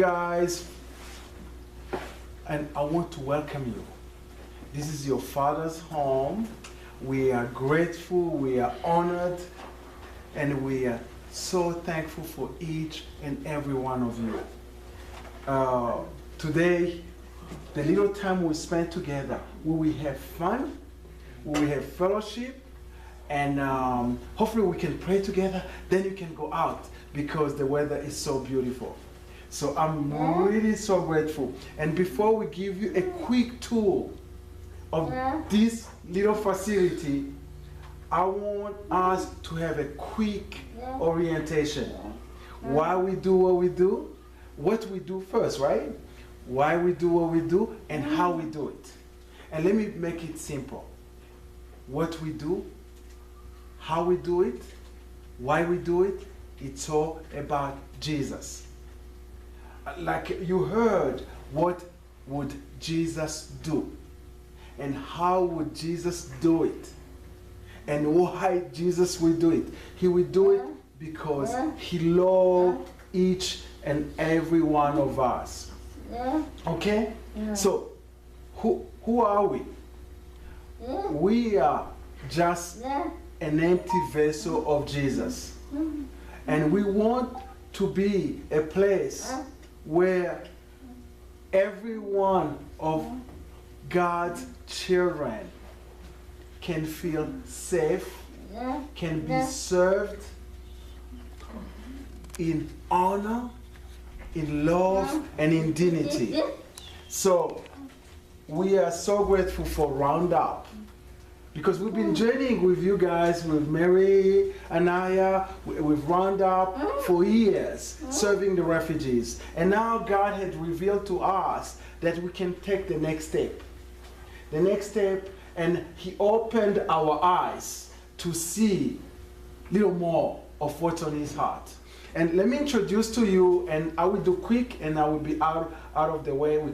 guys, and I want to welcome you. This is your father's home. We are grateful, we are honored, and we are so thankful for each and every one of you. Today, the little time we spend together, we will have fun, we will have fellowship, and hopefully we can pray together. Then you can go out because the weather is so beautiful. So I'm really so grateful. And before we give you a quick tour of this little facility, I want us to have a quick orientation. Why we do what we do, what we do first, right? Why we do what we do, and how we do it. And let me make it simple. What we do, how we do it, why we do it, it's all about Jesus. Like you heard, what would Jesus do? And how would Jesus do it? And why Jesus will do it? He will do it because he loves each and every one of us. Okay? So, who are we? We are just an empty vessel of Jesus. And we want to be a place where every one of God's children can feel safe, can be served in honor, in love, and in dignity. So we are so grateful for Roundup, because we've been journeying with you guys, with Mary, Anaya, with Roundup for years, serving the refugees. And now God had revealed to us that we can take the next step. The next step, and he opened our eyes to see a little more of what's on his heart. And let me introduce to you, and I will do quick, and I will be out of the way. We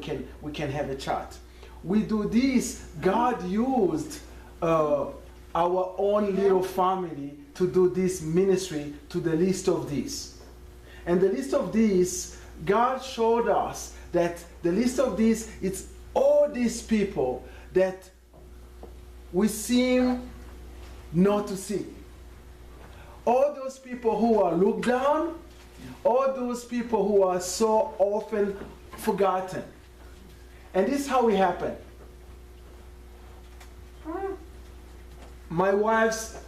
can have a chat. We do this. God used our own little family to do this ministry to the least of these. And the least of these, God showed us that the least of these, it's all these people that we seem not to see. All those people who are looked down, all those people who are so often forgotten. And this is how it happened. My wife's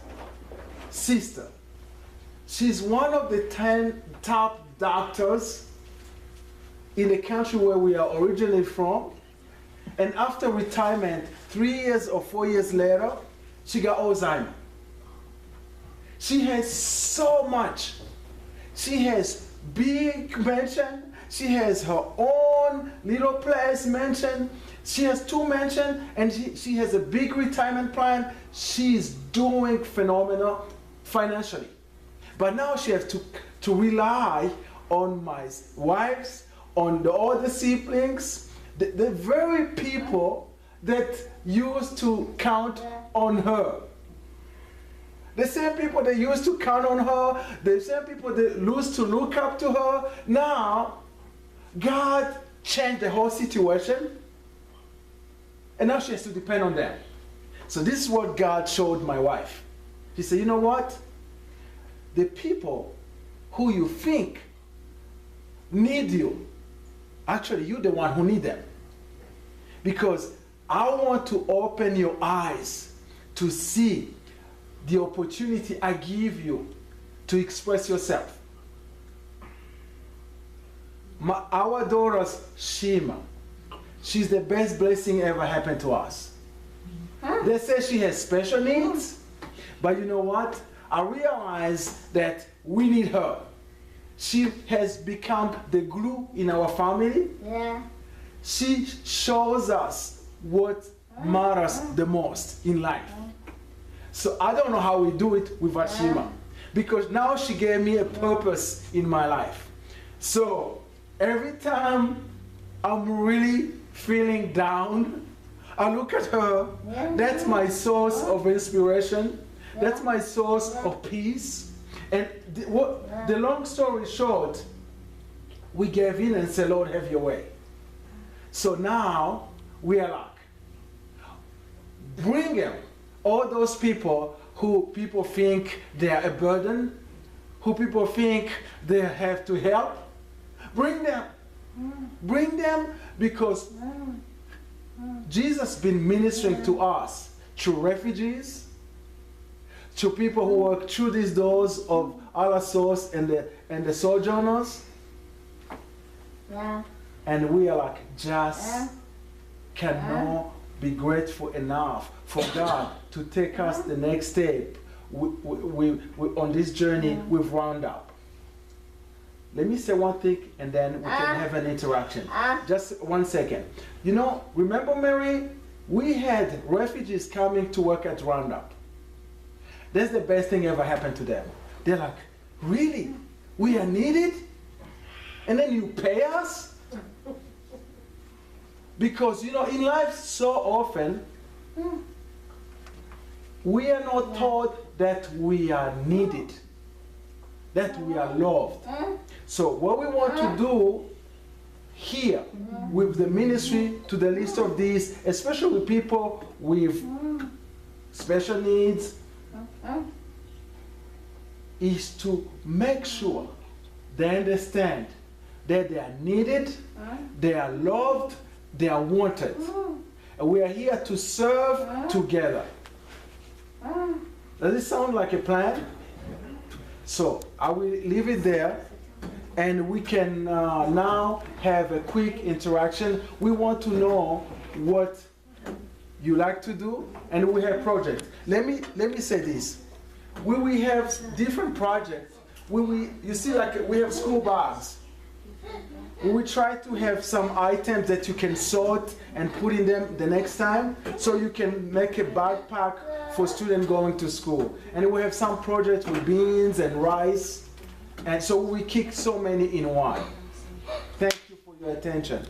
sister, she's one of the 10 top doctors in the country where we are originally from. And after retirement, 3 years or 4 years later, she got Alzheimer's. She has so much. She has big mansion. She has her own little place mansion. She has 2 mansions, and she has a big retirement plan. She's doing phenomenal financially. But now she has to rely on my wives, on the other siblings, the very people that used to count on her. The same people that used to count on her, the same people that used to look up to her. Now, God changed the whole situation, and now she has to depend on them. So this is what God showed my wife. He said, you know what? The people who you think need you, actually you're the one who need them. Because I want to open your eyes to see the opportunity I give you to express yourself. Our daughter's Shima, she's the best blessing ever happened to us. They say she has special needs, but you know what? I realize that we need her. She has become the glue in our family. She shows us what matters the most in life. So I don't know how we do it with Ashima, because now she gave me a purpose in my life. So every time I'm really feeling down, I look at her. That's my source of inspiration. That's my source of peace. And the long story short, we gave in and said, Lord, have your way. So now we are like, bring them, all those people who people think they are a burden, who people think they have to help, bring them. Bring them, because Jesus has been ministering to us through refugees, to people who walk through these doors of our souls and the sojourners. Yeah. And we are like, just cannot be grateful enough for God to take us the next step we on this journey with Roundup. Let me say one thing and then we can have an interaction. Just 1 second. You know, remember, Mary, we had refugees coming to work at Roundup. That's the best thing ever happened to them. They're like, really? We are needed? And then you pay us? Because, you know, in life so often, we are not taught that we are needed, that we are loved. So what we want to do here with the ministry to the list of these, especially with people with special needs, is to make sure they understand that they are needed, they are loved, they are wanted. And we are here to serve together. Does it sound like a plan? So I will leave it there, and we can now have a quick interaction. We want to know what you like to do, and we have projects. Let me say this. We have different projects. You see, like we have school bags. We try to have some items that you can sort and put in them the next time, so you can make a backpack for students going to school. And we have some projects with beans and rice, and so we kick so many in one. Thank you for your attention.